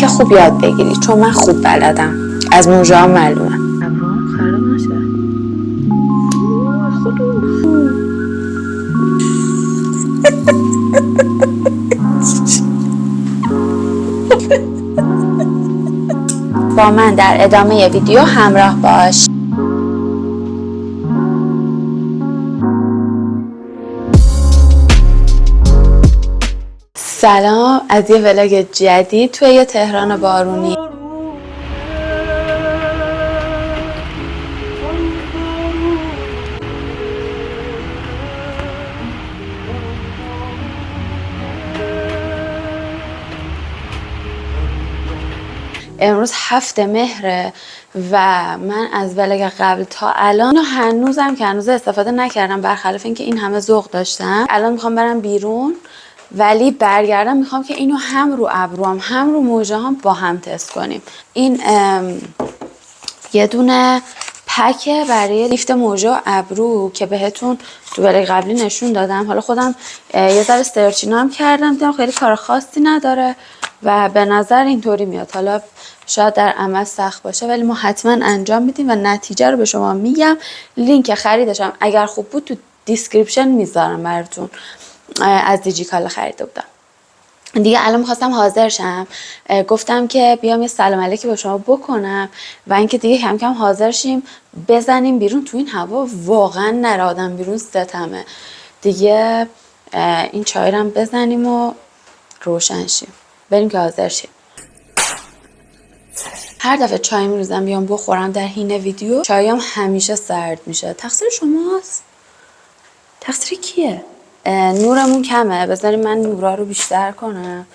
که خوب یاد بگیری، چون من خوب بلدم، از موژه ها معلومه. خراب نشه. با من در ادامه ویدیو همراه باش. سلام از یه ولاگ جدید توی یه تهران بارونی. امروز 7 مهره و من از ولاگ قبل تا الان هنوزم که هنوز استفاده نکردم، برخلاف اینکه این همه ذوق داشتم. الان میخوام برم بیرون، ولی برگردم میخوام که اینو هم رو ابروام هم رو موجه هم با هم تست کنیم. این یه دونه پکه برای لیفت موجه و ابرو که بهتون تو ولاگ قبلی نشون دادم. حالا خودم یه ذره سرچینو هم کردم، دیدم خیلی کار خاصی نداره و به نظر اینطوری میاد. حالا شاید در عمل سخت باشه ولی ما حتما انجام میدیم و نتیجه رو به شما میگم. لینک خریدشم اگر خوب بود تو دیسکریپشن میذارم براتون. از دیجیکالا خریده بودم. دیگه الان میخواستم حاضر شم، گفتم که بیام یه سلام علیکی با شما بکنم و اینکه دیگه کم کم حاضر شیم بزنیم بیرون. تو این هوا واقعا نره آدم بیرون ستمه دیگه. این چای رو هم بزنیم و روشن شیم، بریم که حاضر شیم. هر دفعه چای میریزم بیام بخورم در حین ویدیو، چایم همیشه سرد میشه. تقصیر شماست؟ تقصیر کیه؟ نورمون کمه، بذاریم من نورا رو بیشتر کنم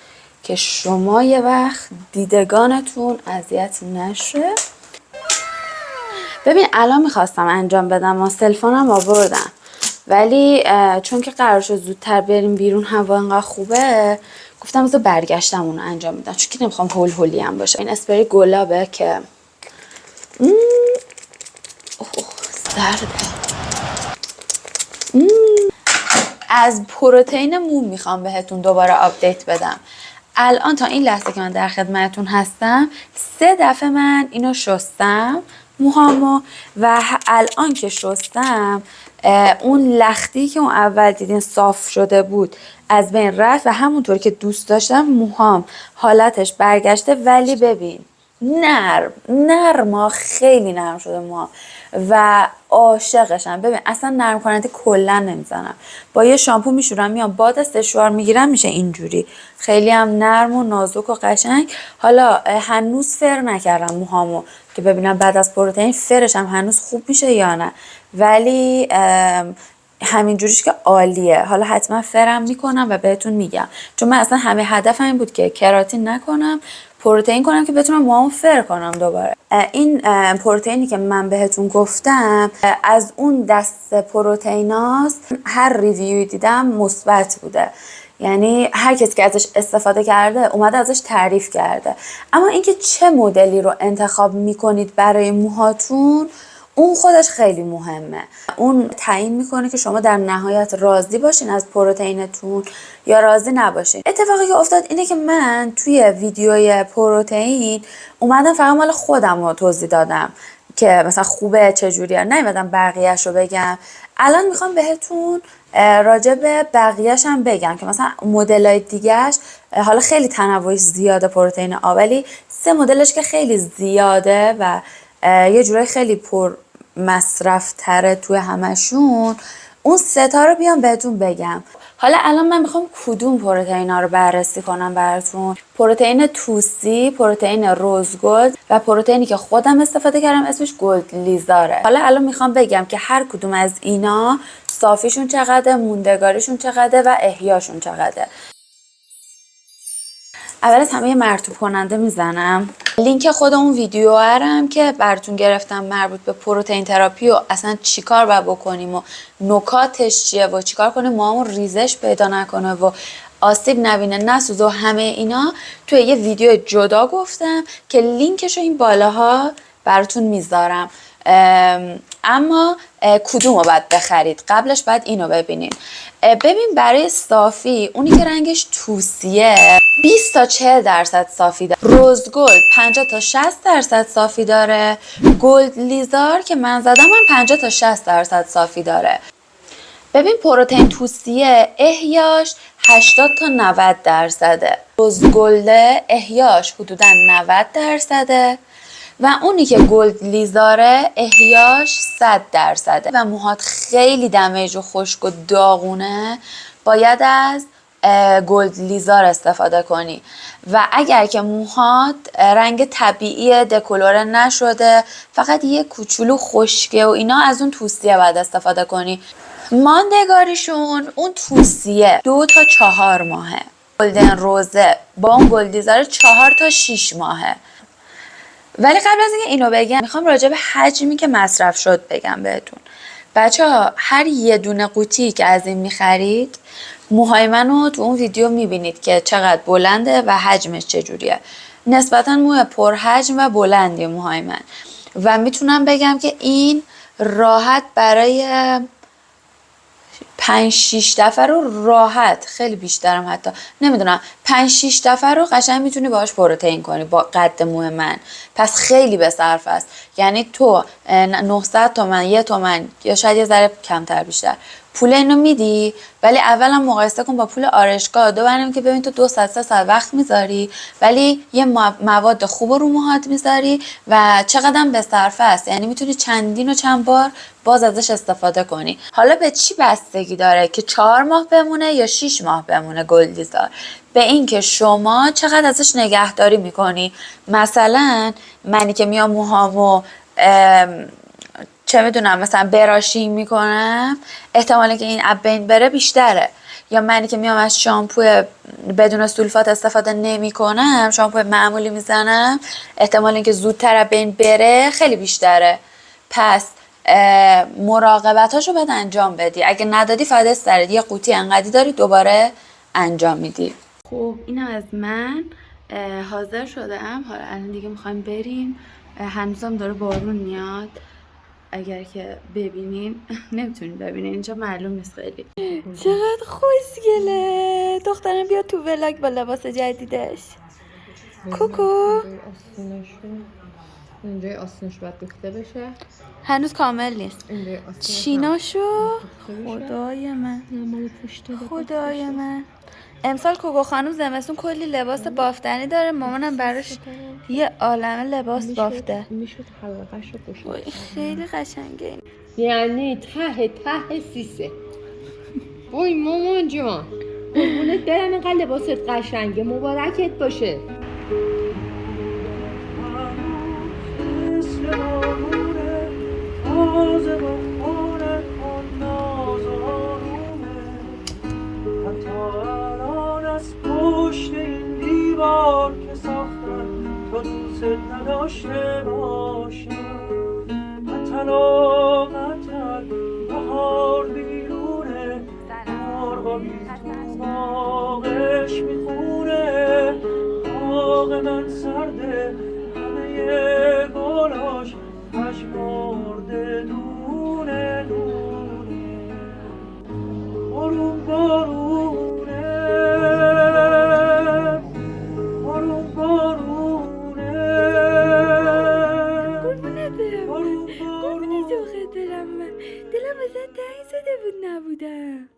که شما یه وقت دیدگانتون اذیت نشه. ببین الان میخواستم انجام بدم و سلفونم آوردم، ولی چون که قرار شد زودتر بریم بیرون، هوا انقدر خوبه، گفتم بذار برگشتم اونو انجام بدم، چون که نمیخوام هول هولی هم باشه. این اسپری گلابه که سرده. از پروتئین مو میخوام بهتون دوباره آپدیت بدم. الان تا این لحظه که من در خدمتتون هستم 3 دفعه من اینو شستم موهامو و الان که شستم اون لختی که اون اول دیدین صاف شده بود از بین رفت و همونطور که دوست داشتم موهام حالتش برگشته. ولی ببین نرم خیلی نرم شده موهام و عاشقشم. ببین اصلا نرم کننده کلا نمیزنم، با یه شامپو میشورم میام باد سشوار میگیرم میشه اینجوری، خیلی هم نرم و نازک و قشنگ. حالا هنوز فر نکردم موهامو که ببینم بعد از پروتئین فرش هم هنوز خوب میشه یا نه، ولی همین جوریش که عالیه. حالا حتما فرم میکنم و بهتون میگم، چون من اصلا همه هدفم این بود که کراتین نکنم، پروتئین کنم که بتونم موامو فر کنم دوباره. این پروتئینی که من بهتون گفتم از اون دست پروتئیناست. هر ریویوی دیدم مثبت بوده، یعنی هر کسی که ازش استفاده کرده اومده ازش تعریف کرده. اما اینکه چه مدلی رو انتخاب میکنید برای موهاتون، اون خودش خیلی مهمه. اون تعیین میکنه که شما در نهایت راضی باشین از پروتئینتون یا راضی نباشین. اتفاقی که افتاد اینه که من توی ویدیوی پروتئین اومدم فقط مال خودم رو توضیح دادم که مثلا خوبه چجوریه، نیومدم بقیه‌اش رو بگم. الان میخوام بهتون راجع به بقیه‌اش هم بگم که مثلا مدل‌های دیگه‌اش حالا خیلی تنوعش زیاده پروتئین آ، ولی 3 مدلش که خیلی زیاده و یه جورای خیلی پر مصرف تره توی همشون، اون 3 تا رو بیام بهتون بگم. حالا الان من میخوام کدوم پروتئین ها رو بررسی کنم براتون. پروتئین توسی، پروتئین روزگولد و پروتئینی که خودم استفاده کردم اسمش گلد لیزاره. حالا الان میخوام بگم که هر کدوم از اینا صافیشون چقدره، موندگاریشون چقدره و احیاشون چقدره. اول از همه مرطوب کننده میزنم. لینک خود اون ویدیو هرم که براتون گرفتم مربوط به پروتئین تراپی و اصلا چیکار باید بکنیم و نکاتش چیه و چیکار کنیم موامون ریزش پیدا نکنه و آسیب نبینه، نسوزه و همه اینا، توی یه ویدیو جدا گفتم که لینکشو این بالاها براتون میذارم. اما کدوم رو باید بخرید؟ قبلش باید اینو ببینین. ببین برای صافی اونی که رنگش توسیه 20 تا 40% صافی داره، روز گلد 50 تا 60% صافی داره، گلد لیزار که من زدم من 50 تا 60% صافی داره. ببین پروتئین توسیه احیاش 80 تا 90%، روز گلد احیاش حدودا 90%، و اونی که گلد لیزاره احیاش 100%. و موهات خیلی دمیج و خشک و داغونه باید از گلد لیزار استفاده کنی. و اگر که موهات رنگ طبیعی دکولوره نشده فقط یه کوچولو خشکه و اینا، از اون توصیه باید استفاده کنی. ماندگاریشون اون توصیه 2 تا 4 ماهه، گلدن روزه با اون گلد لیزار 4 تا 6 ماهه. ولی قبل از اینکه اینو بگم میخوام راجع به حجمی که مصرف شد بگم بهتون. بچه‌ها هر یه دونه قوطی که از این میخرید، موهای منو تو اون ویدیو میبینید که چقدر بلنده و حجمش چجوریه. نسبتا موه پرحجم و بلندی موهای من، و میتونم بگم که این راحت برای 5-6 دفعه رو راحت، خیلی بیشترم حتی نمیدونم، 5-6 دفعه رو قشنگ میتونی باهاش پروتئین کنی با قد موه من. پس خیلی به صرف است. یعنی تو 900 تومن 1 تومن یا شاید یه ذره کمتر بیشتر پول اینو میدی، ولی اولا مقایسه کن با پول آرشگاه. دوبارم که ببین تو 2 ساعت 3 ساعت وقت میذاری ولی یه مواد خوب رو موهات میذاری و چقدر به صرفه است. یعنی میتونی چندین و چند بار باز ازش استفاده کنی. حالا به چی بستگی داره که 4 ماه بمونه یا 6 ماه بمونه گلد لیزار؟ به این که شما چقدر ازش نگهداری میکنی. مثلا منی که میام موهامو چه میدونم مثلا براشینگ میکنم، احتمالی که این اب بین بره بیشتره. یا منی که میام از شامپو بدون سولفات استفاده نمی کنم، شامپو معمولی میزنم، احتمال اینکه زودتر اب بین بره خیلی بیشتره. پس مراقبتاشو باید انجام بدی. اگه ندادی فایده سرت، یه قوطی انقدی داری دوباره انجام میدی. خب اینم از من. حاضر شدم، حالا الان دیگه میخوایم بریم. هنوزم داره بارون میاد، اگر که ببینین نمیتونین ببینین اینجا معلوم نیست خیلی. چقدر خوشگله دخترم. بیا تو ولاگ با لباس جدیدش. کوکو اینجای آستینش باید گفته بشه، هنوز کامل نیست. چیناشو خدای من، خدای من. امسال کوکو خانم زمستون کلی لباس بافتنی داره. مامانم براش یه عالمه لباس بافته. میشد حلقه‌شو گوشه. خیلی قشنگه. یعنی ته سیسه. وای مامان جان، قربونت برم، اینقدر لباست قشنگه، مبارکت باشه. که ساختن تا دوست نداشته باشم. طلاقتر بهار بیرونه، مرغا بی تو باغش میخونه. باغ من سرده همه گلاش پژمرده دونه دونه. بارون بارونه، بارون بارونه. قربونت دلم من، دلم ازت تنگ شده بود نبودم.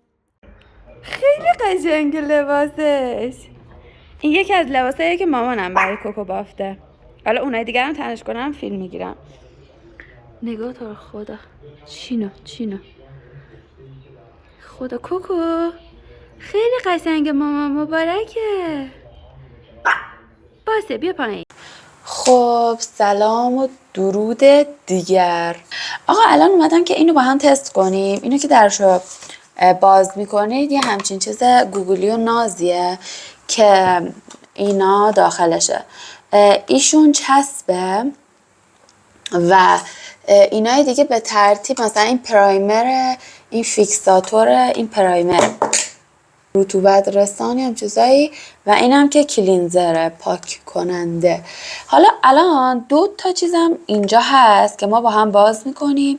خیلی قشنگه لباسش. این یکی از لباساییه که مامانم برای کوکو بافته. حالا اونای دیگر هم تنش کنم فیلم میگیرم. نگاه تو خدا. چینو خدا. کوکو خیلی قشنگه مامان، مبارکه. باسه بیا پایین. خب سلام و درود دیگر. آقا الان اومدم که اینو با هم تست کنیم. اینو که درشو باز میکنید یه همچین چیز گوگلی و نازیه که اینا داخلشه. ایشون چسبه و اینای دیگه به ترتیب، مثلا این پرایمر، این فیکساتور، این پرایمر. رطوبت رسانی هم چیزایی و اینم که کلینزره، پاک کننده. حالا الان 2 تا چیزم اینجا هست که ما با هم باز میکنیم.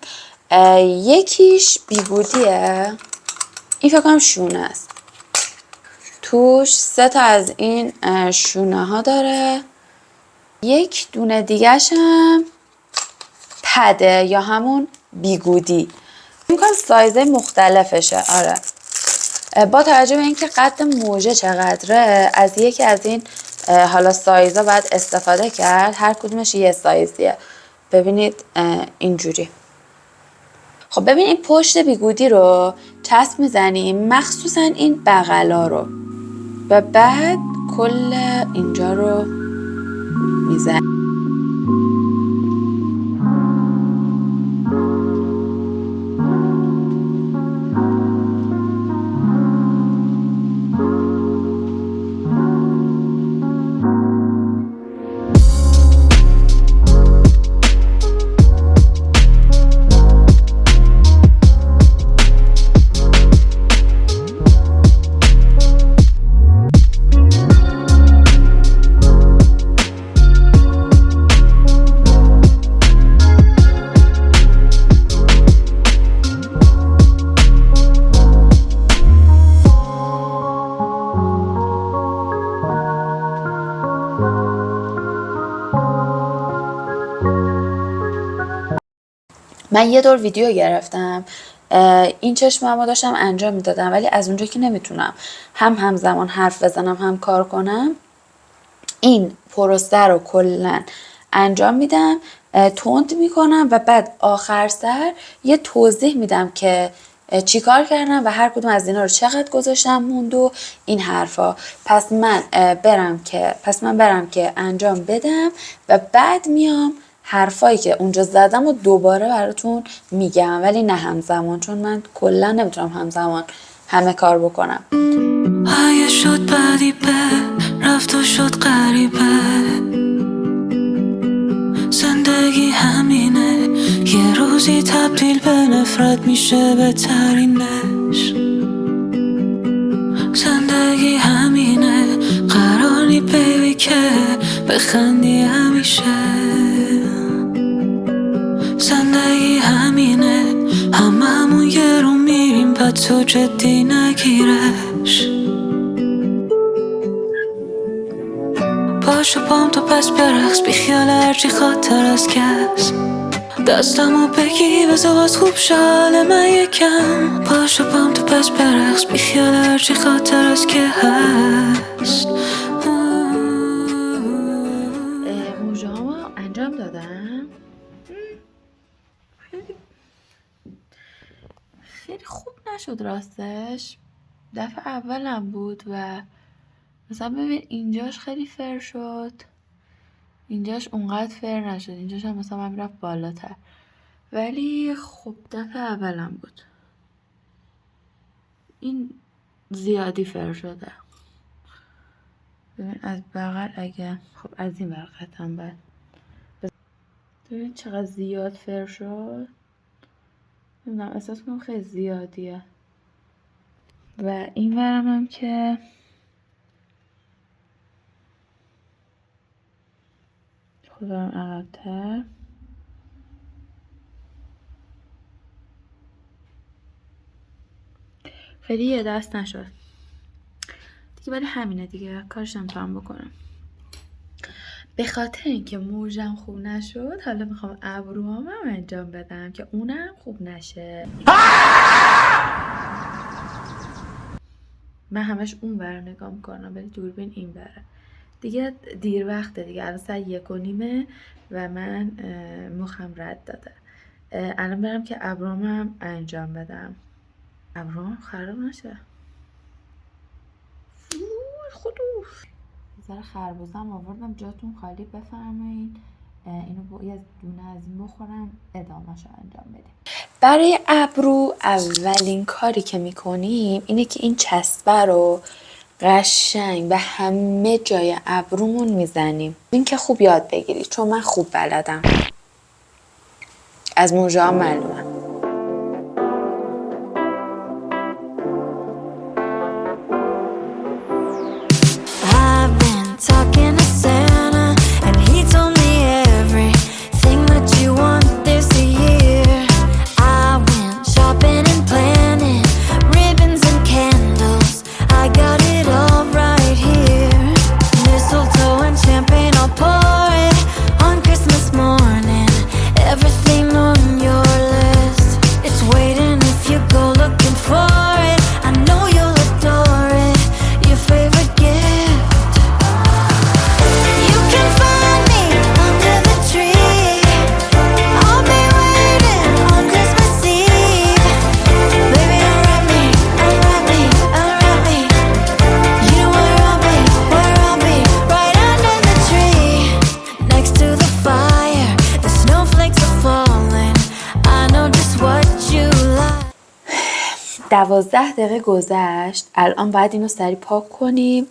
یکیش بیگودیه، این فکر کنم شونه است، توش 3 تا از این شونه ها داره. یک دونه دیگه‌ش هم پده یا همون بیگودی، میکنم سایزه مختلفشه. آره، با توجه به اینکه قد موژه چقدره از یکی از این حالا سایزا باید استفاده کرد، هر کدومش یه سایزیه. ببینید اینجوری. خب ببین این پشت بیگودی رو چسب میزنیم، مخصوصا این بغلا رو، و بعد کل اینجا رو میزنیم. من یه دور ویدیو گرفتم، این چشممو داشتم انجام میدادم، ولی از اونجا که نمیتونم هم همزمان حرف بزنم هم کار کنم، این پروسه رو کلا انجام میدم، تند میکنم و بعد آخر سر یه توضیح میدم که چی کار کردم و هر کدوم از اینا رو چقدر گذاشتم موند و این حرفا. پس من برم که انجام بدم و بعد میام حرفایی که اونجا زدم و دوباره براتون میگم، ولی نه همزمان، چون من کلا نمیتونم همزمان همه کار بکنم. اگه شد بدی به رفت و شد غریبه، زندگی همینه، یه روزی تبدیل به نفرت میشه بهترینش. زندگی همینه، قرار نی بیبی که بخندی همیشه. زندگی همینه، هممون یه رو میریم و تو جدی نگیرش. پاشو پام تو پس برقص، بی خیال هرچی خاطر از کس، دستمو بگی بذار باز خوب شال من یکم. پاشو پام تو پس برقص، بی خیال هرچی خاطر از که هست. موژه ها انجام دادم، خیلی خوب نشد راستش، دفعه اولم بود و مثلا ببین اینجاش خیلی فر شد، اینجاش اونقدر فر نشد، اینجاش هم مثلا من میرفت بالاتر، ولی خب دفعه اولم بود. این زیادی فر شده. ببین از بغل اگه خب از این بر قطعا بعد ببین چقدر زیاد فر شد، نمیدونم احساس کنم خیلی زیادیه. و این ورم هم که خودم عقب‌تر، خیلی یه دست نشد دیگه، ولی همینه دیگه، کارش نمیتونم بکنم. به خاطر اینکه موژم خوب نشد حالا میخوام ابروهام هم انجام بدم که اونم خوب نشه. من همش اون ور نگاه میکنم ولی دوربین این بره دیگه. دیر وقته دیگه، الان ساعت 1:30 و من مخم رد داده. الان برم که ابروهام هم انجام بدم، ابروهام خراب نشه. خودو ذره خربوزم آوردم جاتون خالی، بفرمایید اینو یه دونه از این بخورم ادامه‌شو انجام بدیم. برای ابرو اولین کاری که میکنیم اینه که این چسبه رو قشنگ به همه جای ابرومون میزنیم. این که خوب یاد بگیرید چون من خوب بلدم، از موژه ها معلومه. 12 دقیقه گذشت. الان باید اینو سریع پاک کنیم.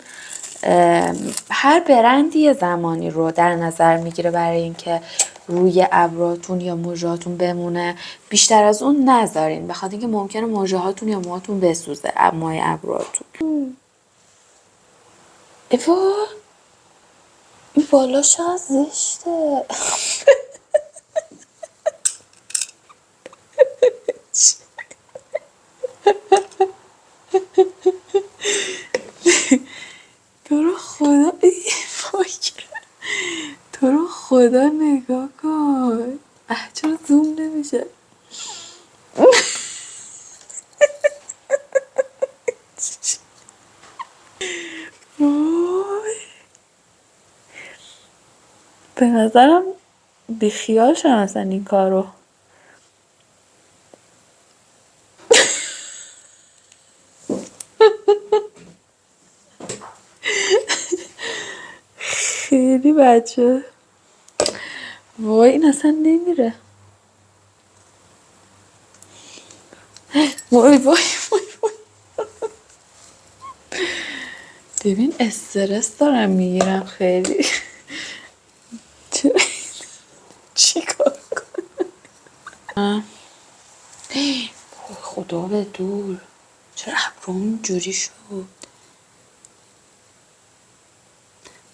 هر برندی یه زمانی رو در نظر میگیره برای اینکه روی ابروهاتون یا موژهاتون بمونه. بیشتر از اون نذارین، بخاطر اینکه ممکنه موژهاتون یا موهاتون بسوزه، مای ابروهاتون. ایوا این بالا چقدر زشته. تو رو خدا تو رو خدا نگاه کن. چرا زوم نمیشه؟ به نظرم بیخیال شدن اصلا این کارو. خیلی بچه وای این اصلا نمیره. وای وای وای وای. ببین استرس دارم میگیرم خیلی. چی کار کنم؟ خدا به دور چرا ابروم اینجوری شد؟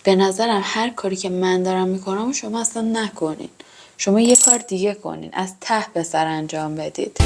به نظرم هر کاری که من دارم میکنم شما اصلا نکنین. شما یه کار دیگه کنین، از ته به سر انجام بدید.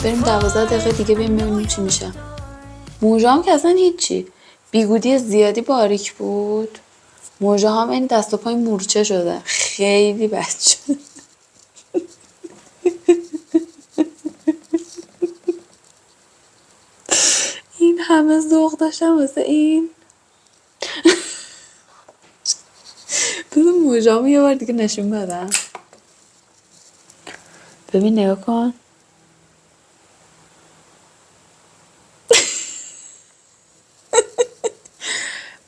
بریم 12 دقیقه دیگه ببینیم چی میشه. موژه‌ام که اصلا هیچی. بیگودی زیادی باریک بود. موژه‌هام این دست و پای مورچه شده. خیلی بچه. این همه ذوق داشتم واسه این. بذار موژه‌امو یه بار دیگه نشون بدم. ببین نگاه کن.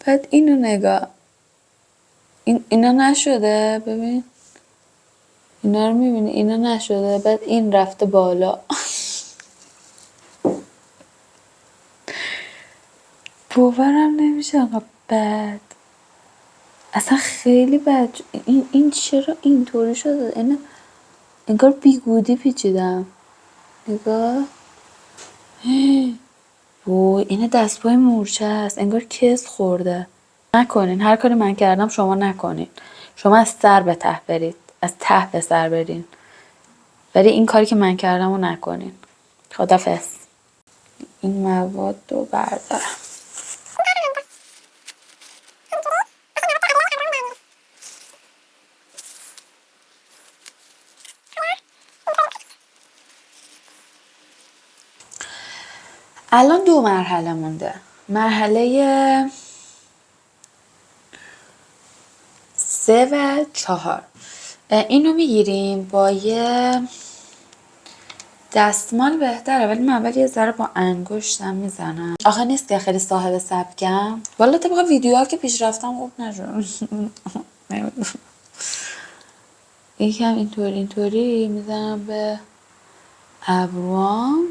بعد اینو نگاه. اینا نشده. ببین اینا رو میبینی؟ اینا نشده. بعد این رفته بالا. باورم نمیشه انقدر بد. اصلا خیلی بد. این چرا اینطوری شده؟ اینه انگار بیگودی پیچیدم. نگاه. وای این دست پای مورچه است. انگار کس خورده. نکنین. هر کاری من کردم شما نکنین. شما از سر به ته برید. از ته به سر برین. ولی این کاری که من کردم رو نکنین. خدافظ. این مواد رو بردارم. الان 2 مرحله مونده. مرحله 3 و 4. اینو میگیریم با یه دستمال بهتره، ولی من اول یه ذره با انگشتم میزنم. آخه نیست که خیلی صاحب سبکم. والا طبق ویدیوها که پیش رفتم خوب نشد. یکم اینطوری میزنم به ابروام.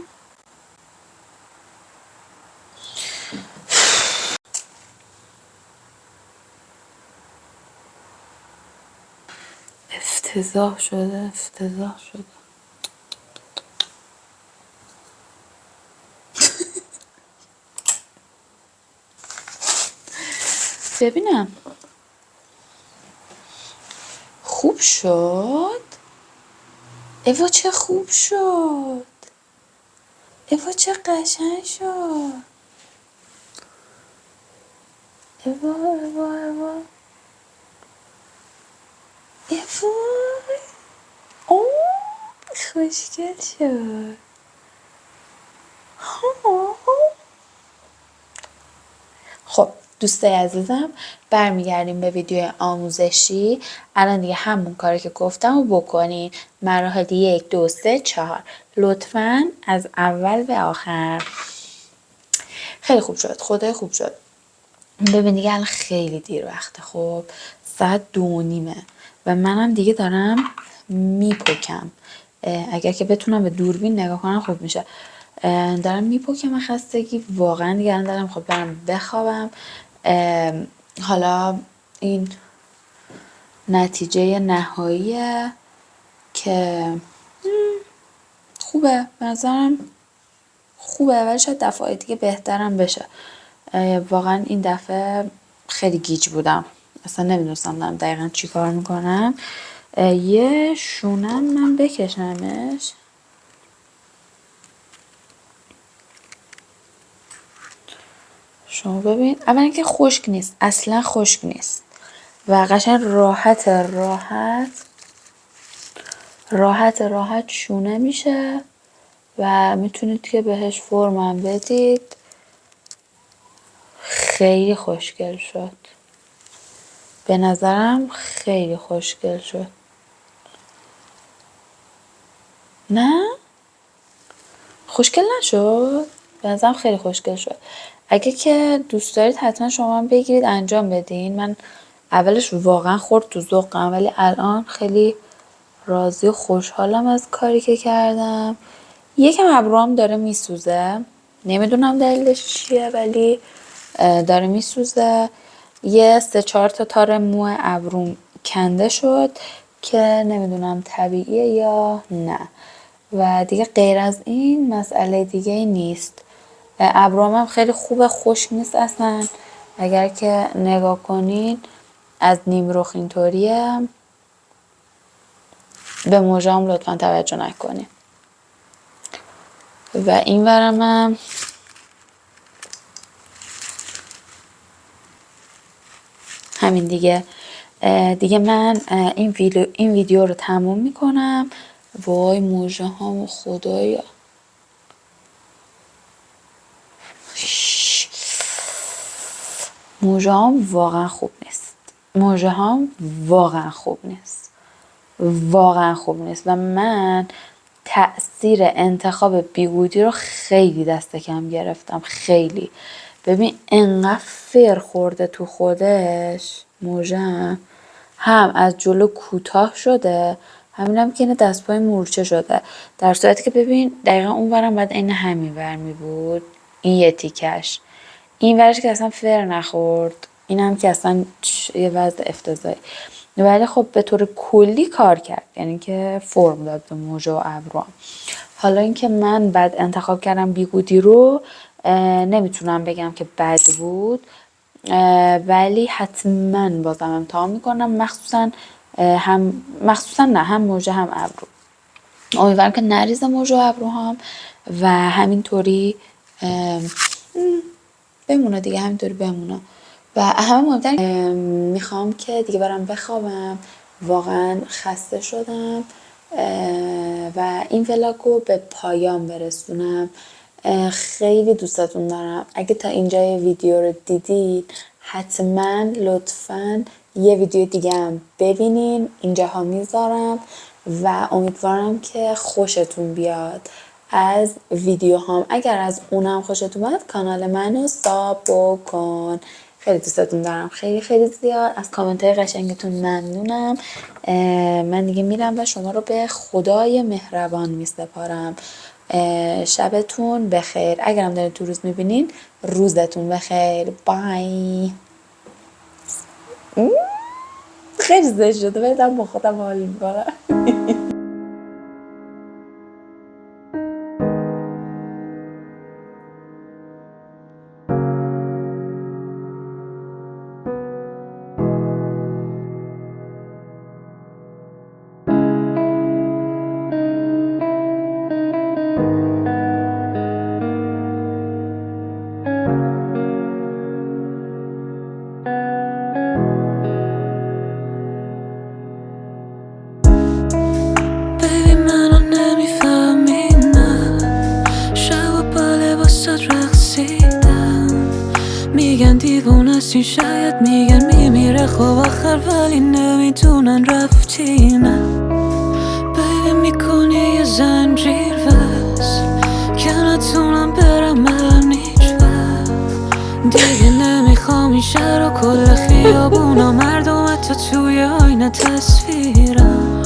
افتضاح شده. ببینم خوب شد. ایوا چه خوب شد. ایوا چه قشنگ شد. ایوا اوه خوشگل شد. خب دوستای عزیزم، برمیگردیم به ویدیو آموزشی. الان دیگه همون کاری که گفتم رو بکنین. مراحل 1 2 3 4 لطفاً از اول به آخر. خیلی خوب شد، خدای خوب شد. ببین دیگه الان خیلی دیر وقته، خب ساعت 2:30 و منم دیگه دارم میپکم. اگر که بتونم به دوربین نگاه کنم خوب میشه. دارم میپکم خستگی واقعا دیگه الان دارم خب برم بخوابم. حالا این نتیجه نهاییه که خوبه، به نظرم خوبه، ولی شاید دفعه دیگه بهترم بشه. واقعا این دفعه خیلی گیج بودم، اصلا نمیدونستم دارم دقیقا چی کار میکنم. یه شونم من بکشمش. شما ببین اولا که خشک نیست، اصلا خشک نیست و قشنگ راحت شونه میشه و میتونید که بهش فرمم بدید. خیلی خوشگل شد، به نظرم خیلی خوشگل شد. نه خوشگل نشد؟ به نظرم خیلی خوشگل شد. اگه که دوست دارید حتما شما هم بگیرید انجام بدین. من اولش واقعا خورد تو ذوقم، ولی الان خیلی راضی و خوشحالم از کاری که کردم. یکم ابروام داره میسوزه، نمیدونم دلیلش چیه ولی داره میسوزه. یه 3-4 تا تار مو ابروم کنده شد که نمیدونم طبیعیه یا نه و دیگه غیر از این مسئله دیگه ای نیست. ابروام هم خیلی خوبه، خشک نیست اصلا. اگر که نگاه کنین از نیمرخ اینطوریه. به موژام لطفا توجه نکنین. و این ورم هم همین دیگه. دیگه من این ویدیو رو تموم میکنم. وای موژه هامو خدایا، موژه هام واقعا خوب نیست. موژه هام واقعا خوب نیست، واقعا خوب نیست و من تأثیر انتخاب بیگودی رو خیلی دست کم گرفتم. خیلی ببین انقدر فر خورده تو خودش موژه، هم از جلو کوتاه شده، همینم که اینه دست پای مورچه شده، در صورتی که ببین دقیقا اون ورم باید این همین ور می بود. این یه تیکش، این ورش که اصلا فر نخورد، این هم که اصلا یه وضع افتضاحی، ولی خب به طور کلی کار کرد، یعنی که فرم داد به موژه و ابروام. حالا اینکه من بعد انتخاب کردم بیگودی رو نمیتونم بگم که بد بود، ولی حتما بازم امتحان میکنم، مخصوصا هم موژه هم ابرو. امیدوارم که نریزه موژه و ابروهام و همینطوری بمونه دیگه، همینطوری بمونه. و همه مهمتر میخوام که دیگه برم بخوابم، واقعا خسته شدم و این ولاگو به پایان برسونم. خیلی دوستتون دارم. اگه تا اینجای ویدیو رو دیدید حتما لطفاً یه ویدیو دیگه هم ببینین، اینجاها میذارم و امیدوارم که خوشتون بیاد از ویدیو هم. اگر از اونم خوشتون اومد کانال منو ساب کن. خیلی دوستتون دارم، خیلی خیلی زیاد. از کامنت های قشنگتون ممنونم. من دیگه میرم و شما رو به خدای مهربان میسپارم. شبتون بخیر. اگرم دارید تو روز میبینین روزتون بخیر. بای. خیلی زشت شده ولی دارم با خودم حال میکنم. میدونستی شاید میگن میمیره خب آخر ولی نمیدونن رفتی نه بیبی میکنی یه زنجیر بس که نتونم برم الان هیچ وقت دیگه نمیخوام این شهر و کل خیابونا مردم حتی توی آینه تصویر